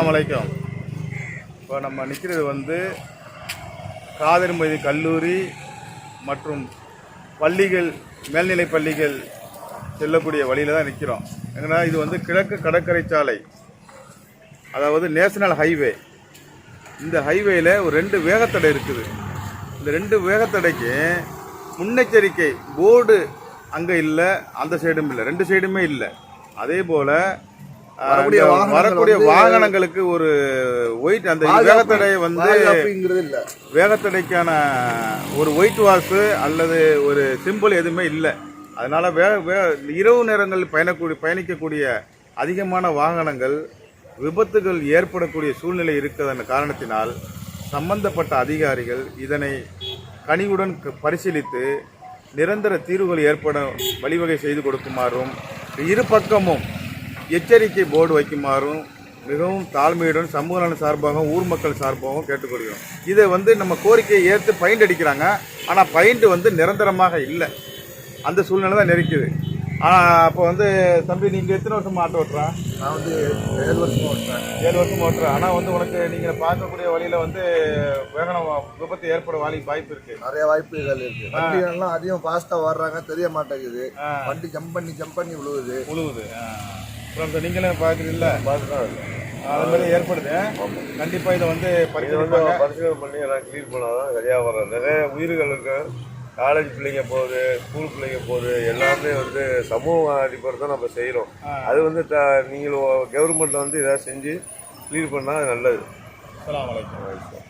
வலைக்கம். இப்போ நம்ம நிற்கிறது வந்து காதர் மொய்தீன் கல்லூரி மற்றும் பள்ளிகள், மேல்நிலை பள்ளிகள் செல்லக்கூடிய வழியில் தான் நிற்கிறோம். ஏன்னா இது வந்து கிழக்கு கடற்கரை சாலை, அதாவது நேஷனல் ஹைவே. இந்த ஹைவேயில் ஒரு 2 வேகத்தடை இருக்குது. இந்த 2 வேகத்தடைக்கு முன்னெச்சரிக்கை போர்டு அங்கே இல்லை, அந்த சைடும் இல்லை, 2 சைடுமே இல்லை. அதே போல் வரக்கூடிய வாகனங்களுக்கு ஒரு ஒயிட், அந்த வேகத்தடை வந்து வேகத்தடைக்கான ஒரு ஒயிட் வாஷு அல்லது ஒரு சிம்பிள் எதுவுமே இல்லை. அதனால் இரவு நேரங்களில் பயணிக்கக்கூடிய அதிகமான வாகனங்கள் விபத்துகள் ஏற்படக்கூடிய சூழ்நிலை இருக்கிறதன் காரணத்தினால் சம்பந்தப்பட்ட அதிகாரிகள் இதனை கனிவுடன் பரிசீலித்து நிரந்தர தீர்வுகள் ஏற்பட வழிவகை செய்து கொடுக்குமாறும், இரு பக்கமும் எச்சரிக்கை போர்டு வைக்குமாறும் மிகவும் தாழ்மையுடன் சமூக நலன் சார்பாகவும் ஊர் மக்கள் சார்பாகவும் கேட்டுக்கொள்கிறோம். இதை வந்து நம்ம கோரிக்கையை ஏற்று பைண்ட் அடிக்கிறாங்க. ஆனால் பைண்ட் வந்து நிரந்தரமாக இல்லை, அந்த சூழ்நிலை தான் நெருக்குது. அப்போ வந்து தம்பி, நீங்கள் எத்தனை வருஷம் ஆட்டோ ஓட்டுறா? நான் வந்து 7 வருஷம் ஓட்டுறேன். 7 வருஷம் ஓட்டுறேன். ஆனால் வந்து உனக்கு நீங்கள் பார்க்கக்கூடிய வழியில் வந்து வேகனம் விபத்து ஏற்பட வாய்ப்பு இருக்குது, நிறைய வாய்ப்புகள் இருக்குது. வண்டிகள்லாம் அதிகம் ஃபாஸ்ட்டாக வர்றாங்க, தெரிய மாட்டேங்குது. வண்டி ஜம்ப் பண்ணி விழுவுது. அப்புறம் நீங்களே பார்க்குறீங்களா? அது மாதிரி ஏற்படுது. கண்டிப்பாக இதை வந்து பரிசீலனை பண்ணி எல்லாம் கிளீன் பண்ணால் தான் சரியாக வரும். நிறைய உயிர்கள் இருக்கு, காலேஜ் பிள்ளைங்க போகுது, ஸ்கூல் பிள்ளைங்க போகுது, எல்லாமே வந்து சமூக அடிப்படை தான் நம்ம செய்கிறோம். அது வந்து நீங்கள் கவர்மெண்ட்டில் வந்து இதை செஞ்சு கிளீன் பண்ணால் நல்லது. அஸ்ஸலாமு அலைக்கும்.